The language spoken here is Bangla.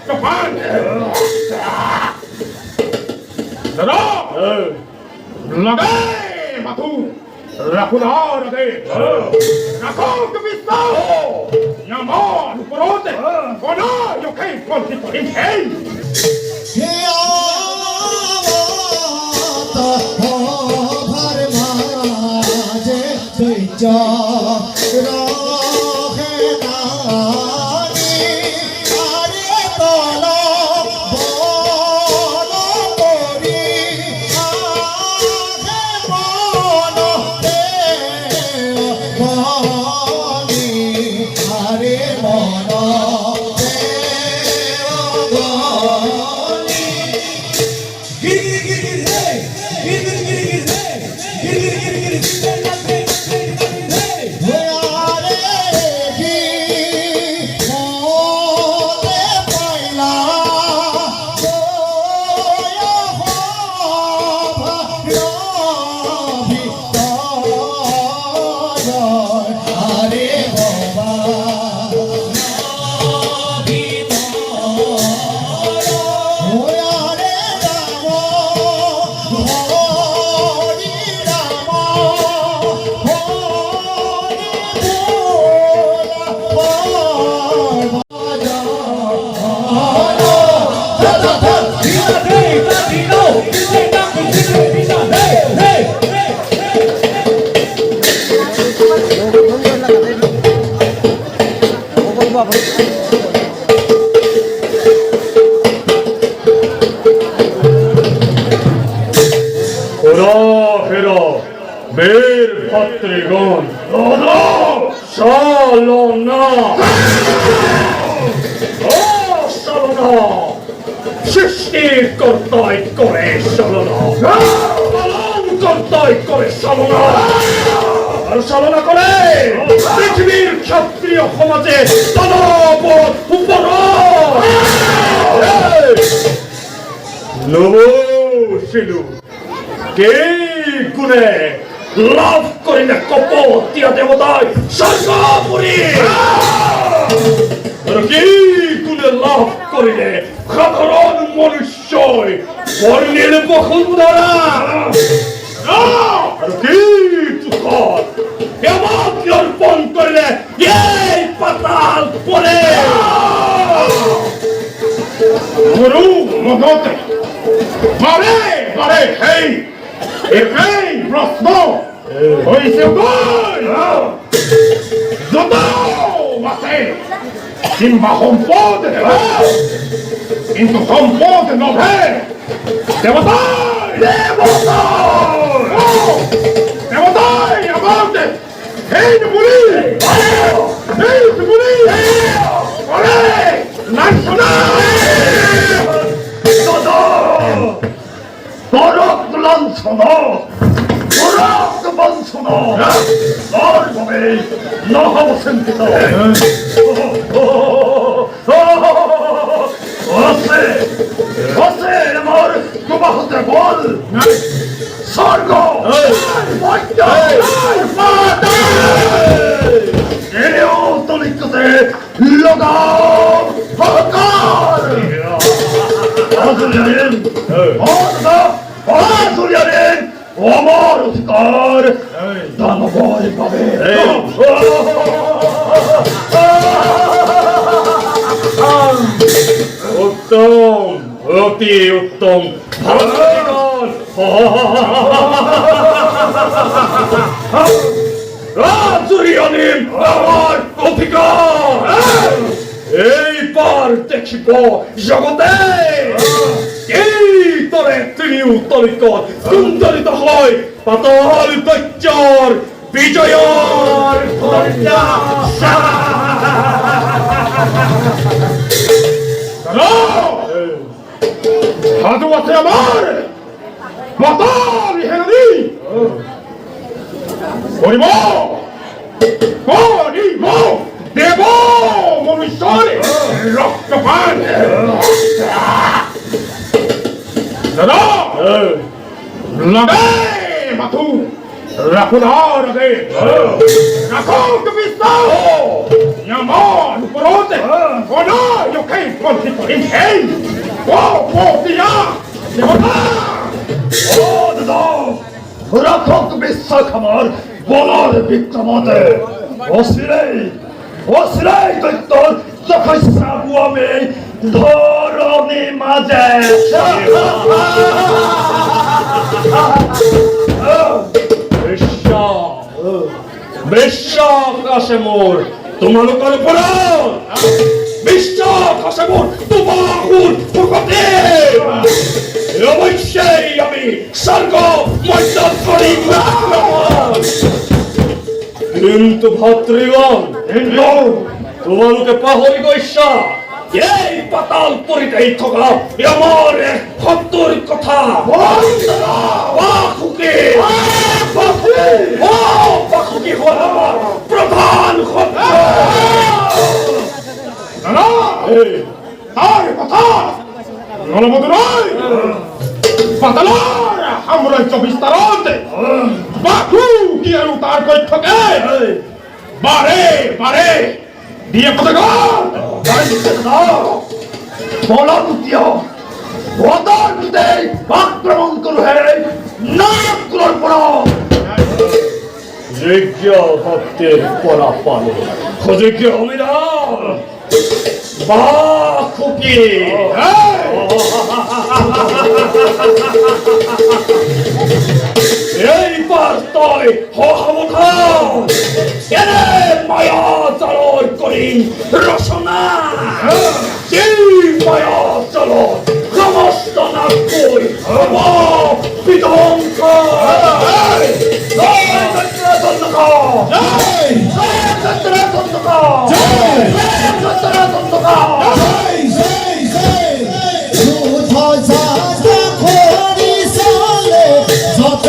Kapan! Dada! Lagay! Matu! Rakunar ade! Rakon kabista! Yaman! Porote! Kona! Yokay! Konti Torin! Hey! Mer Patrigon! Lodo! Salona! Salona! Systi kortait kore salona! Malon kortait kore salona! Salona kore! Prythivir kshatriya homaze tanapot upara! Lobo shilu! Kei kune! লাভ করিলে কপতিয়া দেবতায় স্বর্গপুরী কি গুণে লাভ করিলে সাধারণ মনুষ্যই বর্ণিল বসুন্ধরা আর কি তুষার আমাকে অর্পণ করিলে এই পাতাল পরে মরু মগতে মারে মারে হেই এই প্রশ্ন হইছে গৈ যত আছে কিংবা সম্পদ কিন্তু সম্পদ নহে দেবতাই দেবতাই আমাকে এই বুলি এই বুলি নাই শোনা বরক লাঞ্ছনা বরক বঞ্চনা আর ভাবে নহব চিন্তিত আছে আছে আমার প্রবাহতে বল স্বর্গ এনেও তলিকতে লগাম হকার আজুলিয়ান আজুলিয়ান আমার অধিকার দানবয় পাবে উত্তম অতি উত্তম আজুলিয়ান আমার অধিকার এইবার দেখিব জগতে এই তরে তিনি উত্তরিকর কুন্তরিত হয় পাতাল দৈত্যর বিজয়র সাধু আছে আমার পাতাল হেরি করিব করিব দেব মনুষ্যরে রক্তপান দাদা লাগাই মাথু রাকুনার আগে রাখো কবিস্তা ইয়ামান পরোতে কোনা ইয়োকে সেই বঞ্চিত হিংসেই ও দিয়া দেবতা ও দাদা রাখক বিশ্বাস আমার বলার বিক্রমতে অশ্রেই দৈত্যর তপস্যা বুয়াবে ধরণী মাঝে বিশ্বাস আছে মোর তোমালোকৰ ওপৰত বিশ্বাস আছে মোর তোমালোকৰ ভকতে অৱশ্যেই আমি স্বৰ্গ মৰ্যাদ কৰিম কিন্তু ভাতৃগণ তোমালোকে পাহৰি গৈছা এই পাতাল পৰিতেই থকা আমাৰ এক শত্ৰুৰ কথা পাখুকি হ'ল আমাৰ প্ৰধান শত্ৰু তাৰ কথা নলবদুৰাই পাতালৰ সাম্ৰাজ্য বিস্তাৰত বাকু কি আৰু তাৰ কৈথকে বাৰে বাৰে দিয়ে পদগত বলপুতীয় বদর বিদেই আক্রমণ করু হে নাগর পড়ো যোগ্য ভক্তের পরা পালে যোগ্য অমিরাম বা খুকি এই পার্তয় হহাবধান এনে মায়া চালর করি রসনা এই মায়া চালর সমস্ত নাগপুর বিধ্বংস যত